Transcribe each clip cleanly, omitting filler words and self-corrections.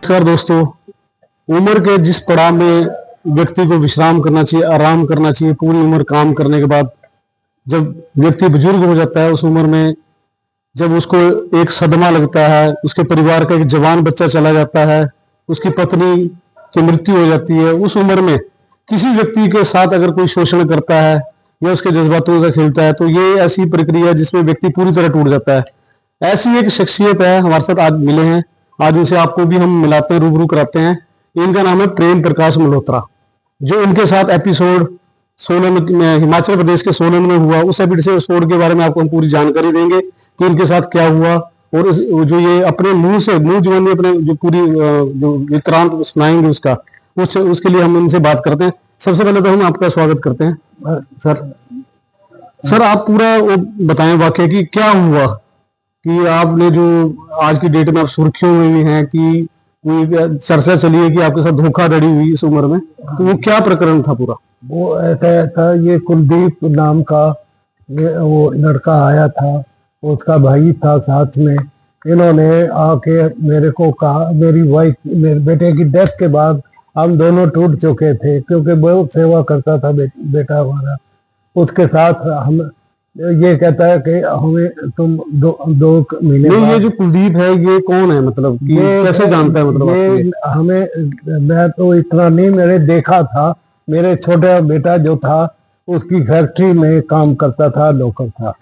नमस्कार दोस्तों। उम्र के जिस पड़ाव में व्यक्ति को विश्राम करना चाहिए, आराम करना चाहिए, पूरी उम्र काम करने के बाद जब व्यक्ति बुजुर्ग हो जाता है, उस उम्र में जब उसको एक सदमा लगता है, उसके परिवार का एक जवान बच्चा चला जाता है, उसकी पत्नी की मृत्यु हो जाती है, उस उम्र में किसी व्यक्ति के साथ अगर कोई शोषण करता है या उसके जज्बातों से खेलता है, तो ये ऐसी प्रक्रिया जिसमें व्यक्ति पूरी तरह टूट जाता है। ऐसी एक शख्सियत है हमारे साथ आज मिले हैं। आज उनसे आपको भी हम मिलाते हैं, रूबरू कराते हैं। इनका नाम है प्रेम प्रकाश मल्होत्रा। जो इनके साथ एपिसोड सोलन में, हिमाचल प्रदेश के सोलन में हुआ, उस एपिसोड के बारे में आपको हम पूरी जानकारी देंगे कि इनके साथ क्या हुआ। और जो ये अपने मुंह जुबान में अपने जो पूरी जो वृत्तांत सुनाएंगे उसके लिए हम इनसे बात करते हैं। सबसे पहले तो हम आपका स्वागत करते हैं सर। आप पूरा वो बताएं वाकया कि क्या हुआ कि आपने जो आज की डेट में आप सुर्खियों में भी हैं कि कोई चर्चा चली है कि आपके साथ धोखाधड़ी हुई इस उम्र में, तो वो क्या प्रकरण था पूरा? वो ऐसा था, ये कुलदीप नाम का वो लड़का आया था, उसका भाई था साथ में। इन्होंने आके मेरे को कहा, मेरे बेटे की डेथ के बाद हम दोनों टूट चुके थे, क्योंकि बहुत सेवा करता था बेटा हमारा। उसके साथ हम ये कहता है कि हमें तुम दो महीने नहीं, ये जो कुलदीप है ये कौन है, मतलब ये कैसे जानता है? मतलब ये हमें, मैं तो इतना नहीं, मेरे देखा था। मेरे छोटा बेटा जो था उसकी फैक्ट्री में काम करता था, लोकल था।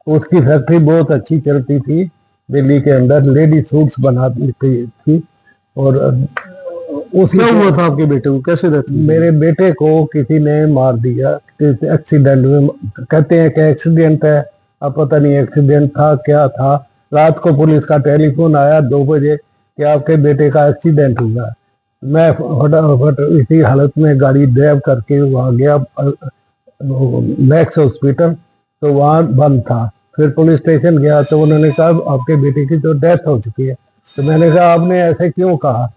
उसकी फैक्ट्री बहुत अच्छी चलती थी दिल्ली के अंदर, लेडी सूट्स बनाती थी। और क्या हुआ था आपके बेटे को, कैसे रहती? मेरे बेटे को किसी ने मार दिया एक्सीडेंट में। कहते हैं कि एक्सीडेंट है, अब पता नहीं एक्सीडेंट था क्या था। रात को पुलिस का टेलीफोन आया 2 बजे कि आपके बेटे का एक्सीडेंट हुआ। मैं फटाफट इसी हालत में गाड़ी ड्राइव करके वहाँ गया मैक्स हॉस्पिटल, तो वहाँ बंद था। फिर पुलिस स्टेशन गया तो उन्होंने कहा आपके बेटे की तो डेथ हो चुकी है। तो मैंने कहा आपने ऐसे क्यों कहा?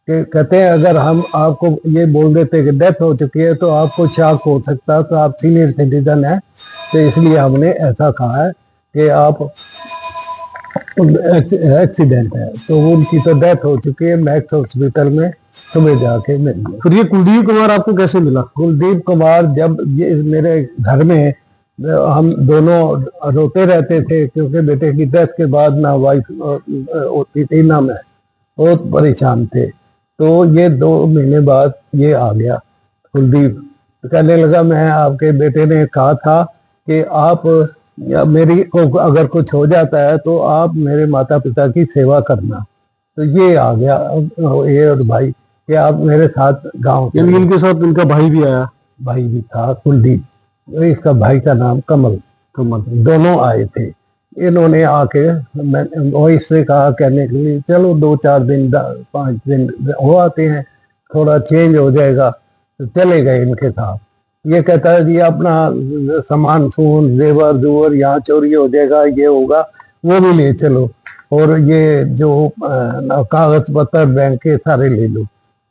कि कहते हैं अगर हम आपको ये बोल देते कि डेथ हो चुकी है तो आपको शॉक हो सकता, तो आप सीनियर सिटीजन है, तो इसलिए हमने ऐसा कहा है कि आप एक्सीडेंट है। तो उनकी तो डेथ हो चुकी है, मैक्स हॉस्पिटल में सुबह जाके मिल गया। फिर ये कुलदीप कुमार आपको कैसे मिला? कुलदीप कुमार, जब ये मेरे घर में हम दोनों रोते रहते थे, क्योंकि बेटे की डेथ के बाद ना वाइफ होती थी ना मैं, बहुत परेशान थे। तो ये 2 महीने बाद ये आ गया कुलदीप। तो कहने लगा मैं, आपके बेटे ने कहा था कि आप मेरी को अगर कुछ हो जाता है तो आप मेरे माता पिता की सेवा करना। तो ये आ गया ये और भाई कि आप मेरे साथ गांव। इनके साथ इनका भाई भी आया? भाई भी था कुलदीप, इसका भाई का नाम कमल। दोनों आए थे। इन्होंने आके वही से कहा कहने के लिए चलो 2-4 दिन 5 दिन हो आते हैं, थोड़ा चेंज हो जाएगा। तो चले गए इनके साथ। ये कहता है जी अपना सामान सून जेवर जुवर यहाँ चोरी हो जाएगा, ये होगा, वो भी ले चलो, और ये जो कागज पत्र बैंक के सारे ले लो।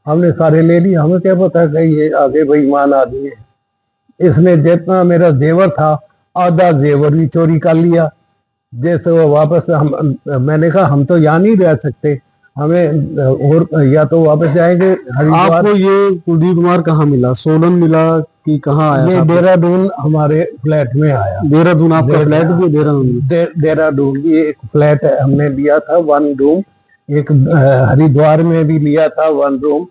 हमने सारे ले लिए। हमें क्या पता कि ये आगे बेईमान आदमी है। इसने जितना मेरा जेवर था आधा जेवर भी चोरी कर लिया। जैसे वो वापस मैंने कहा हम तो यहाँ नहीं रह सकते, हमें और या तो वापस जाएंगे हरिद्वार। आपको ये कुलदीप कुमार कहाँ मिला? सोलन मिला कि कहाँ आया? ये देहरादून हमारे फ्लैट में आया। देहरादून आपका फ्लैट भी? देहरादून भी एक फ्लैट हमने लिया था 1 रूम। एक हरिद्वार में भी लिया था 1 रूम।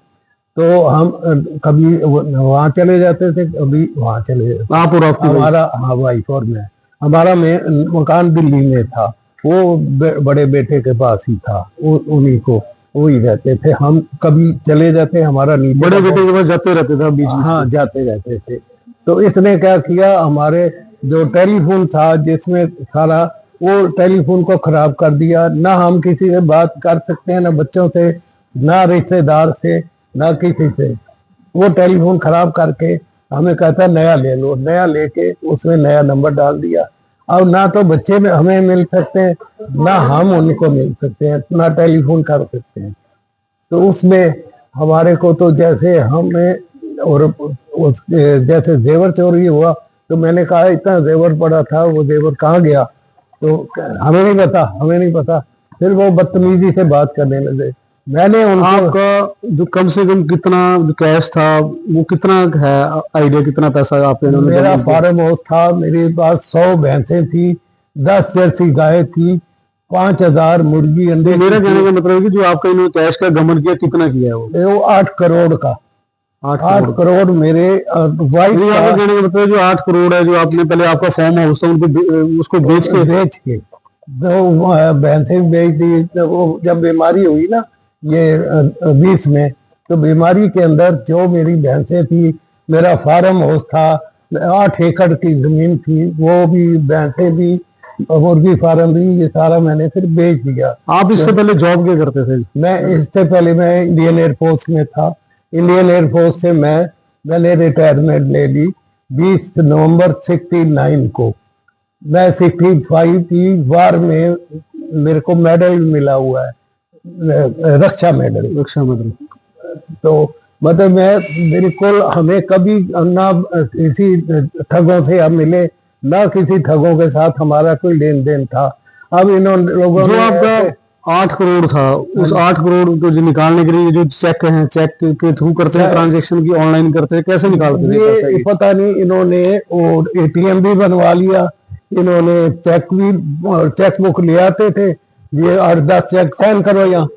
तो हम कभी वहाँ चले जाते थे, कभी वहाँ चले जाते। आप और आपकी हमारा, हाँ, वाइफ और मैं। हमारा मकान दिल्ली में था, वो बड़े बेटे के पास ही था, उन्हीं को वही रहते थे। हम कभी चले जाते, हमारा नीचे बड़े बेटे के पास जाते रहते थे बीच में? हाँ, जाते रहते थे। तो इसने क्या किया, हमारे जो टेलीफोन था जिसमें सारा, वो टेलीफोन को खराब कर दिया। ना हम किसी से बात कर सकते हैं, ना बच्चों से, ना रिश्तेदार से, ना किसी से। वो टेलीफोन खराब करके हमें कहता नया ले लो। नया लेके उसमें नया नंबर डाल दिया। अब ना तो बच्चे में हमें मिल सकते हैं, ना हम उनको मिल सकते हैं, ना टेलीफोन कर सकते हैं। तो उसमें हमारे को तो जैसे हमें, और जैसे जेवर चोरी हुआ, तो मैंने कहा इतना जेवर पड़ा था, वो जेवर कहाँ गया? तो हमें नहीं पता। फिर वो बदतमीजी से बात करने लगे। मैंने उनको आपका जो कम से कम कितना जो कैश था वो कितना है, आइडिया कितना पैसा आपने इन्होंने मेरा जमा किया? फार्म हाउस था, मेरे पास 100 भैंसें थी, 10 जर्सी गाय थी, 5,000 मुर्गी अंडे मेरा की कहने थी। का मतलब है कि जो आपका इन्होंने कैश का गमन किया कितना किया है वो? वो 8 करोड़ का, 8 8 करोड़ करोड़ मेरे वाइफ नहीं, आपका का कहने का मतलब है जो 8 करोड़ है जो आपने पहले आपका फॉर्म हाउस था उनको उसको बेच के बेच के, तो भैंसें बेच दी। तो वो जब बीमारी हुई ना ये 20 में, तो बीमारी के अंदर जो मेरी भैंसें थी, मेरा फार्म हाउस था, 8 एकड़ की जमीन थी, वो भी भैंसें भी, मुर्गी फार्म भी, ये सारा मैंने फिर बेच दिया। आप इससे पहले जॉब क्या करते थे? मैं इससे पहले मैं इंडियन एयरफोर्स में था। इंडियन एयरफोर्स से मैंने रिटायरमेंट ले ली 20 नवंबर 69 को। मैं 65 की वार में मेरे को मेडल मिला हुआ है, रक्षा मेडल। रक्षा मंत्री। तो मतलब मैं बिल्कुल, हमें कभी ना किसी ठगों से हम मिले, ना किसी ठगों के साथ हमारा कोई लेन देन था। अब इन लोगों जो ने आपका 8 करोड़ था उस 8 करोड़ को जो निकालने के लिए जो चेक हैं, चेक के थ्रू करते हैं ट्रांजेक्शन की, ऑनलाइन करते हैं, कैसे निकालते थे पैसा ये ये? पता नहीं, इन्होंने वो एटीएम भी बनवा लिया, इन्होंने चेक बुक ले आते थे, ये 8-10 चेक साइन करो यहाँ,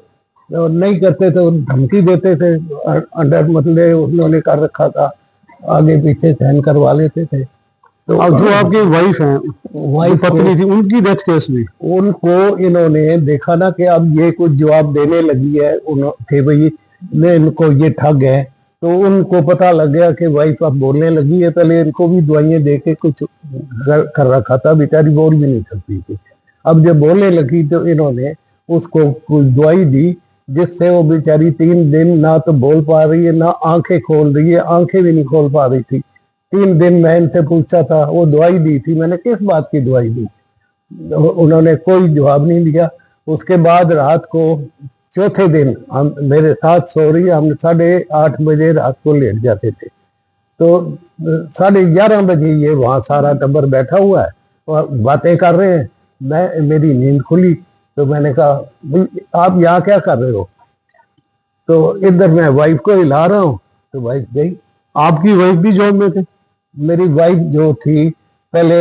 और नहीं करते तो धमकी देते थे, अंडर मतलब उन्होंने कर रखा था, आगे पीछे साइन करवा लेते थे। तो अब जो आपकी वाइफ हैं, वाइफ पत्नी थी, उनकी डेथ केस हुई? उनको इन्होंने देखा ना कि अब ये कुछ जवाब देने लगी है, थे भाई ने इनको ये ठग है, तो उनको पता लग गया कि वाइफ अब बोलने लगी है। पहले इनको भी दवाइयां दे के कुछ कर रखा था, बेचारी बोल भी नहीं सकती थी। अब जब बोलने लगी तो इन्होंने उसको कुछ दवाई दी, जिससे वो बेचारी 3 दिन ना तो बोल पा रही है, ना आंखें खोल रही है, आंखें भी नहीं खोल पा रही थी। 3 दिन मैं इनसे पूछा था, वो दवाई दी थी, मैंने किस बात की दवाई दी, उन्होंने कोई जवाब नहीं दिया। उसके बाद रात को चौथे दिन हम मेरे साथ सो रही, हम 8:30 बजे रात को लेट जाते थे। तो 11:30 बजे ये वहाँ सारा टब्बर बैठा हुआ है और बातें कर रहे हैं। मेरी नींद खुली तो मैंने कहा, भाई आप यहाँ क्या कर रहे हो? तो इधर मैं वाइफ को हिला रहा हूँ, तो वाइफ गई। आपकी वाइफ भी जॉब में थे? मेरी वाइफ जो थी पहले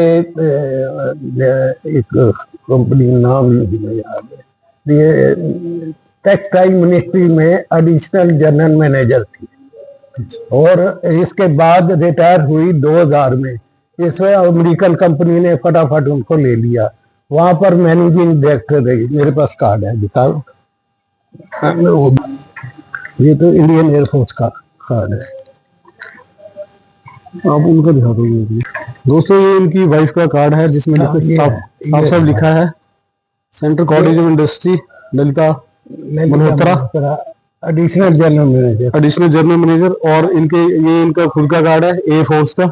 एक कंपनी, नाम नहीं याद है, ये टेक्सटाइल मिनिस्ट्री में एडिशनल जनरल मैनेजर थी, और इसके बाद रिटायर हुई 2000 में। इसमें अमेरिकन कंपनी ने फटाफट उनको ले लिया, वहां पर मैनेजिंग डायरेक्टर रही। मेरे पास कार्ड है, दिखाओ। ये तो इंडियन एयरफोर्स का कार्ड है, आप उनका दिखा दो दोस्तों। ये इनकी वाइफ का कार्ड है जिसमें साफ साफ लिखा है central college of industry Lalita Malhotra, additional general manager. और ये इनका खुद का कार्ड है एयर फोर्स का,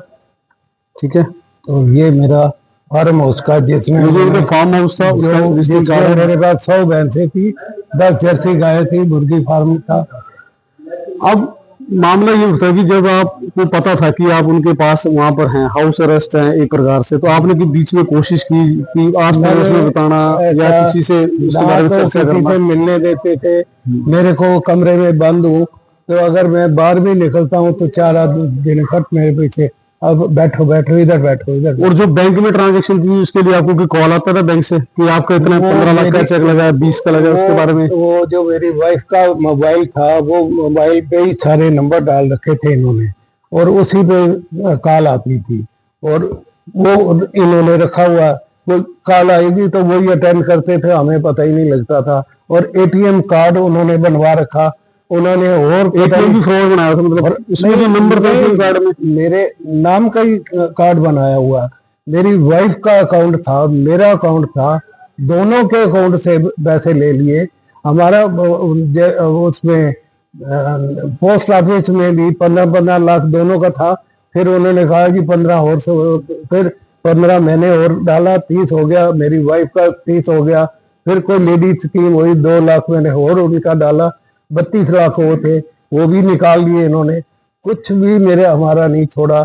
ठीक है। तो ये मेरा फार्म हाउस का, जिसमें जो इनका फार्म हाउस था उसका विजिटिंग कार्ड है। मेरे पास 100 भैंसें थी, 10 जर्सी गाय थी, मुर्गी फार्म था। अब मामला ये होता है कि जब आपको पता था कि आप उनके पास वहां पर हैं, हाउस अरेस्ट हैं एक प्रकार से, तो आपने कि बीच में कोशिश की कि आस पड़ोस में बताना या किसी से उसके बारे में चर्चा करना? मिलने देते थे, मेरे को कमरे में बंद हूँ, तो अगर मैं बाहर भी निकलता हूँ तो 4 आदमी निकट मेरे पीछे, अब बैठो बैठो इधर, बैठो इधर। और जो बैंक में ट्रांजैक्शन थी उसके लिए आपको कोई कॉल आता था बैंक से कि आपका इतना 15 लाख का चेक लगा है, 20 का लगा है, उसके बारे में? वो जो मेरी वाइफ का मोबाइल था, वो मोबाइल पे ही सारे नंबर डाल रखे थे इन्होंने, और उसी पे कॉल आती थी, और वो इन्होंने रखा हुआ, वो कॉल आएगी तो वही अटेंड करते थे, हमें पता ही नहीं लगता था। और एटीएम कार्ड उन्होंने बनवा रखा, उन्होंने और एटीएम भी फ्रॉड बनाया था, मतलब इसमें जो नंबर था एटीएम कार्ड में मेरे नाम का ही कार्ड बनाया हुआ, मेरी वाइफ का अकाउंट था, मेरा अकाउंट था, दोनों के अकाउंट से पैसे ले लिए। हमारा उसमें पोस्ट ऑफिस में भी 15-15 लाख दोनों का था। फिर उन्होंने कहा कि 15 और फिर 15 मैंने और डाला, 30 हो गया, मेरी वाइफ का 30 हो गया। फिर कोई लेडीज स्कीम हुई, 2 लाख मैंने और उनका डाला, 32 लाख वो थे, वो भी निकाल लिए इन्होंने। कुछ भी मेरे हमारा नहीं छोड़ा।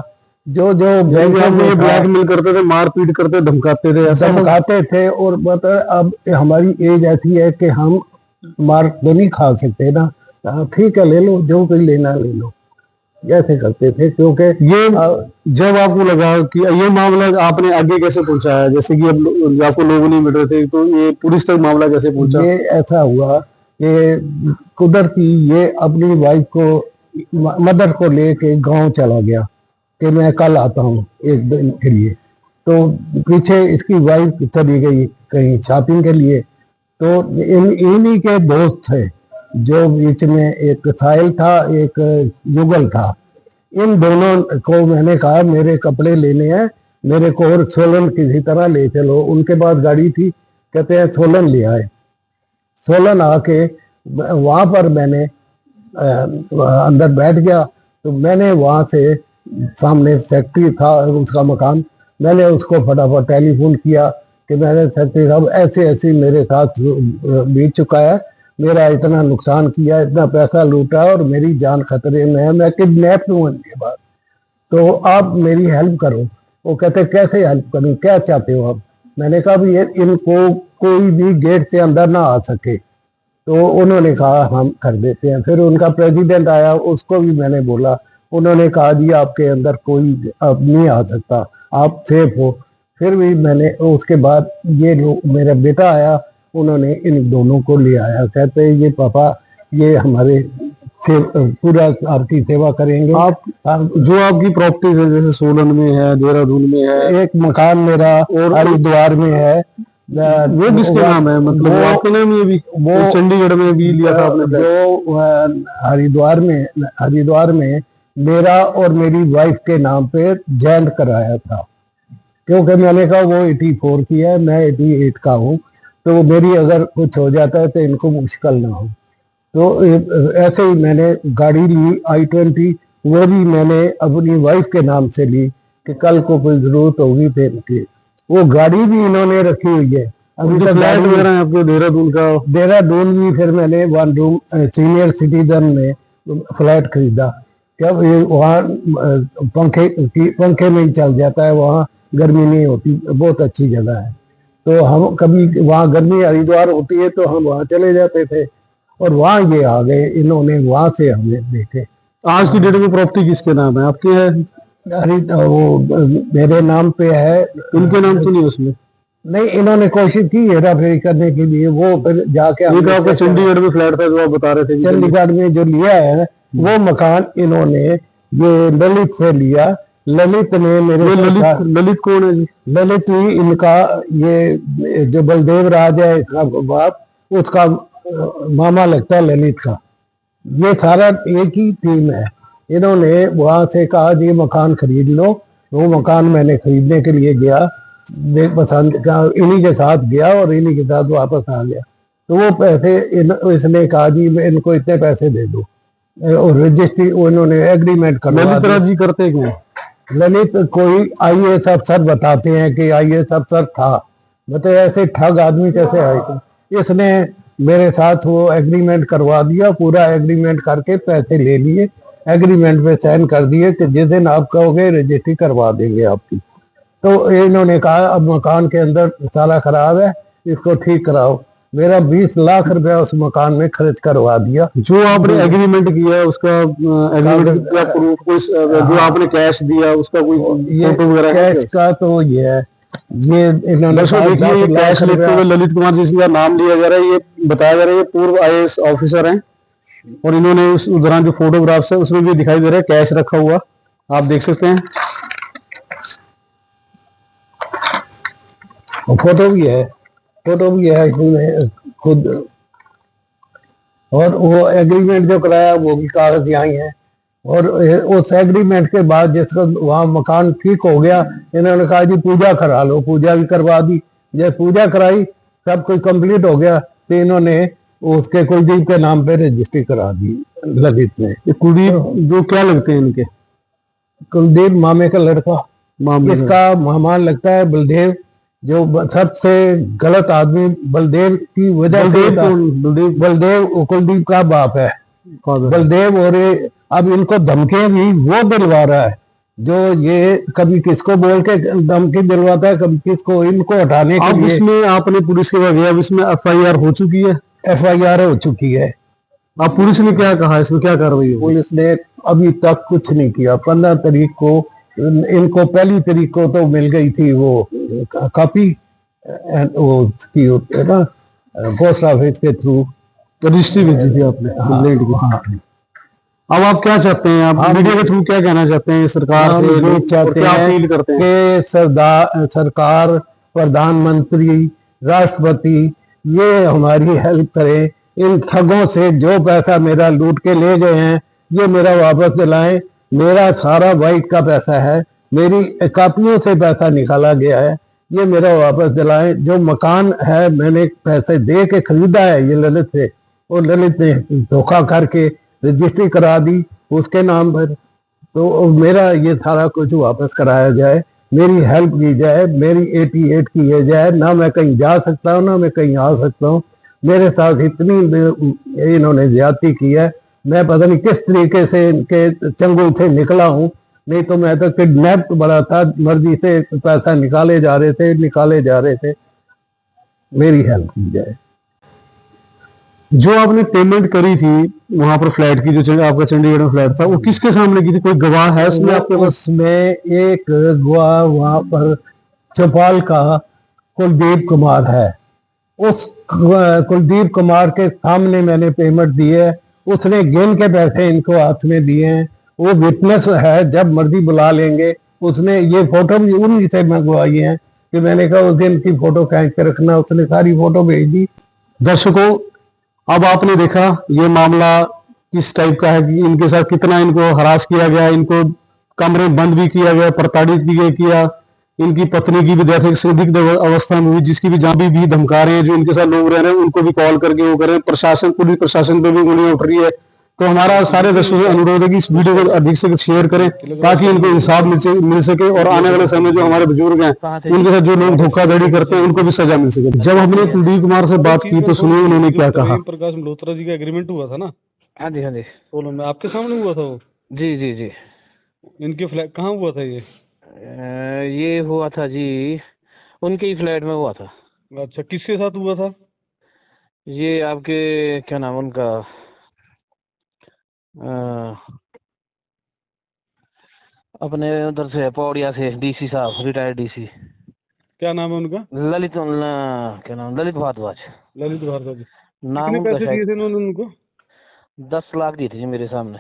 जो ब्लैकमेल करते थे, मारपीट करते, धमकाते थे, धमकाते थे। और मतलब अब हमारी एज ऐसी है कि हम मार तो नहीं खा सकते ना, ठीक है ले लो, जो भी लेना ले लो, ऐसे करते थे। क्योंकि ये जब आपको लगा कि ये मामला आपने आगे कैसे पहुंचाया, जैसे कि अब आपको लोग नहीं मिल रहे थे, तो ये पुलिस तक मामला कैसे पहुंचा? ये ऐसा हुआ कि कुदरती ये अपनी वाइफ को, मदर को लेके गांव चला गया कि मैं कल आता हूँ एक दिन के लिए। तो पीछे इसकी वाइफ चली गई कहीं शॉपिंग के लिए। तो इन्हीं के दोस्त थे, जो बीच में एक साहिल था, एक युगल था। इन दोनों को मैंने कहा मेरे कपड़े लेने हैं, मेरे को और सोलन किसी तरह ले चलो। उनके पास गाड़ी थी, कहते हैं सोलन ले आए। सोलन आके वहां पर मैंने अंदर बैठ गया। तो मैंने वहां से, सामने सेक्रेटरी था उसका मकान, मैंने उसको फटाफट टेलीफोन किया कि मैंने सेक्रेटरी साहब ऐसे ऐसे मेरे साथ बीत चुका है, मेरा इतना नुकसान किया, इतना पैसा लूटा और मेरी जान खतरे में है, मैं किडनैप हूँ इनके बाद, तो आप मेरी हेल्प करो। वो कहते कैसे हेल्प करूँ, क्या चाहते हो आप? मैंने कहा भी इनको कोई भी गेट से अंदर ना आ सके। तो उन्होंने कहा हम कर देते हैं। फिर उनका प्रेसिडेंट आया, उसको भी मैंने बोला, उन्होंने कहा जी आपके अंदर कोई अब नहीं आ सकता, आप सेफ हो। फिर भी मैंने उसके बाद ये मेरा बेटा आया, उन्होंने इन दोनों को ले आया, कहते ये पापा ये हमारे पूरा आपकी सेवा करेंगे। आप जो आपकी प्रॉपर्टीज है, जैसे सोलन में है, देहरादून में है, एक मकान मेरा और हरिद्वार में है, वो किसके नाम है? मतलब वो आपके नाम? ये भी वो चंडीगढ़ में भी लिया था आपने? जो हरिद्वार में मेरा और मेरी वाइफ के नाम पे जॉइंट कराया था, क्योंकि मैंने कहा वो 84 की है, मैं 88 का हूँ, तो मेरी अगर कुछ हो जाता है तो इनको मुश्किल ना हो। तो ऐसे ही मैंने गाड़ी ली i20, वो भी मैंने अपनी वाइफ के नाम से ली कि कल को कोई जरूरत होगी तो इनकी। वो गाड़ी भी इन्होंने रखी हुई है। अभी तक फ्लैट वगैरह है आपको देहरादून का? देहरादून भी फिर मैंने 1 रूम सीनियर सिटीजन में फ्लैट खरीदा। क्या वहाँ पंखे में ही चल जाता है, वहाँ गर्मी नहीं होती, बहुत अच्छी जगह है। तो हम कभी वहाँ गर्मी हरिद्वार होती है तो हम वहाँ चले जाते थे, और वहाँ ये आ गए, इन्होंने वहाँ से हमें देखे। आज की डेट में प्रॉपर्टी किसके नाम है? आपके है? वो मेरे नाम पे है। उनके नाम तो नहीं उसमें? नहीं, इन्होंने कोशिश की हेरा फेरी करने के लिए, वो फिर जाके आपका चंडीगढ़ में फ्लैट था जो आप बता रहे थे? चंडीगढ़ में जो लिया है वो मकान इन्होंने ये ललित से लिया। ललित ने मेरे ललित कौन है जी? ललित ही इनका, ये जो बलदेव राज है इसका बाप, उसका मामा लगता है ललित का। ये सारा एक ही टीम है। इन्होंने वहां से कहा ये मकान खरीद लो। वो मकान मैंने खरीदने के लिए गया, पसंद का, इन्हीं के साथ गया और इन्हीं के साथ वापस आ गया। तो वो पैसे इसने कहा जी इनको इतने पैसे दे दो, और रजिस्ट्री उन्होंने एग्रीमेंट करवा दिया। ललित जी करते क्या? ललित कोई IAS अफसर बताते हैं कि IAS अफसर था, बताए ऐसे ठग आदमी कैसे आए। इसने मेरे साथ वो एग्रीमेंट करवा दिया, पूरा एग्रीमेंट करके पैसे ले लिए, एग्रीमेंट पे साइन कर दिए कि जिस दिन आप कहोगे रजिस्ट्री करवा देंगे आपकी। तो इन्होंने कहा अब मकान के अंदर सारा खराब है, इसको ठीक कराओ। मेरा 20 लाख रुपया उस मकान में खर्च करवा दिया। जो आपने एग्रीमेंट किया उसका एग्रीमेंट का प्रूफ कोई, जो आपने कैश दिया उसका कोई फोटो वगैरह? कैश का तो ये इन्होंने देखिए, ये कैश लेते हुए ललित कुमार जिसका नाम लिया जा रहा है, ये बताया जा रहा है ये पूर्व IAS ऑफिसर हैं, और इन्होंने उस दौरान जो फोटोग्राफ्स है उसमें भी दिखाई दे रहा है कैश रखा हुआ, आप देख सकते हैं। फोटो भी है इसमें खुद, और वो एग्रीमेंट जो कराया वो भी कागज यहाँ है। और उस एग्रीमेंट के बाद जिसका वहाँ मकान ठीक हो गया, इन्होंने कहा जी पूजा करा लो, पूजा भी करवा दी। जब पूजा कराई, सब कुछ कंप्लीट हो गया, तो इन्होंने उसके कुलदीप के नाम पे रजिस्ट्री करा दी ललित ने। कुलदीप जो क्या लगते हैं इनके? कुलदीप मामे का लड़का, इसका मेहमान लगता है बलदेव, जो सबसे गलत आदमी बलदेव की वजह से। बलदेव कुलदीप का बाप है बलदेव, और अब इनको धमकियां भी वो दिलवा रहा है, जो ये कभी किसको बोल के धमकी दिलवाता है, कभी किसको, इनको हटाने के लिए। इसमें आपने पुलिस के पास गया, अब इसमें FIR हो चुकी है? FIR हो चुकी है। अब पुलिस ने क्या कहा, इसमें क्या कार्रवाई होगी? पुलिस ने अभी तक कुछ नहीं किया। 15 तारीख को इनको, पहली तारीख को तो मिल गई थी वो कॉपी, वो की होती है ना, पोस्ट ऑफिस के थ्रू। रजिस्ट्री भेजी थी आपने कंप्लेंट की? हाँ, अब आप क्या चाहते हैं, आप हम- मीडिया के थ्रू क्या कहना चाहते हैं सरकार हम से, ये और चाहते क्या हैं अपील करते हैं? कि सरकार, प्रधानमंत्री, राष्ट्रपति ये हमारी हेल्प करें। इन ठगों से जो पैसा मेरा लूट के ले गए हैं, ये मेरा वापस दिलाएं। मेरा सारा वाइट का पैसा है, मेरी कापियों से पैसा निकाला गया है, ये मेरा वापस दिलाएं। जो मकान है मैंने पैसे दे के खरीदा है ये ललित से, और ललित ने धोखा करके रजिस्ट्री करा दी उसके नाम पर। तो मेरा ये सारा कुछ वापस कराया जाए, मेरी हेल्प की जाए, मेरी 88 की जाए। ना मैं कहीं जा सकता हूँ, ना मैं कहीं आ सकता हूँ। मेरे साथ इतनी इन्होंने ज्यादती की है, मैं पता नहीं किस तरीके से इनके चंगुल से निकला हूँ। नहीं तो मैं तो किडनैप बड़ा था, मर्जी से पैसा निकाले जा रहे थे। मेरी हेल्प की जाए। जो आपने पेमेंट करी थी वहां पर फ्लैट की, जो आपका चंडीगढ़ में फ्लैट था, वो किसके सामने की थी? कोई गवाह है उसमें आपके पास? उसमें एक गवाह वहां पर चौपाल का कुलदीप कुमार है। उस कुलदीप कुमार के सामने मैंने पेमेंट दी है। उसने गिन के पैसे इनको हाथ में दिए हैं। वो विटनेस है, जब मर्जी बुला लेंगे। उसने ये फोटो भी उन्हीं से मंगवाई है कि मैंने कहा उस दिन की फोटो खींच के रखना, उसने सारी फोटो भेज दी। दर्शकों, अब आपने देखा ये मामला किस टाइप का है, कि इनके साथ कितना इनको हरास किया गया, इनको कमरे बंद भी किया गया, प्रताड़ित भी किया। इनकी पत्नी की भी डेथ एक संदिग्ध अवस्था में हुई, जिसकी भी जहां भी धमका रहे हैं, जो इनके साथ लोग रह रहे हैं उनको भी कॉल करके वो कर रहे हैं। प्रशासन, पुलिस प्रशासन पे भी उंगलियां उठ रही है। तो हमारा सारे दर्शकों से अनुरोध है कि इस वीडियो को अधिक से शेयर करें, ताकि इनको इंसाफ मिल सके, और आने वाले समय जो हमारे बुजुर्ग हैं उनके साथ जो लोग धोखाधड़ी करते हैं उनको भी सजा मिल सके। जब हमने कुलदीप कुमार से बात की तो सुनिए उन्होंने क्या कहा। प्रकाश मल्होत्रा जी का एग्रीमेंट हुआ था ना हाँ जी, हाँ जी, सोलन में, आपके सामने हुआ था वो? जी जी जी। इनके फ्लैट कहाँ हुआ था ये? ये हुआ था जी, उनके ही फ्लैट में हुआ था। अच्छा, किसके साथ हुआ था? ये आपके क्या नाम उनका, अ, अपने उधर से पौड़िया से DC साहब, रिटायर्ड DC क्या नाम है उनका? ललित, क्या नाम, ललित भारद्वाज ललित भारद्वाज। नाम कितने उनका पैसे दिए शायद। थे उन्होंने उनको? 10 लाख दिए थे जी मेरे सामने,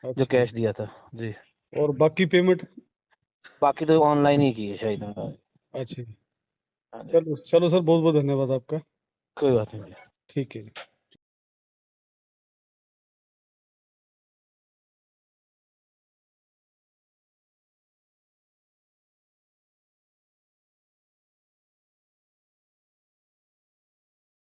जो अच्छा, कैश दिया था जी। और बाकी पेमेंट? बाकी तो ऑनलाइन ही की है शायद उनका। अच्छा, हाँ जी, चलो चलो सर, बहुत बहुत धन्यवाद आपका। कोई बात नहीं। ठीक है।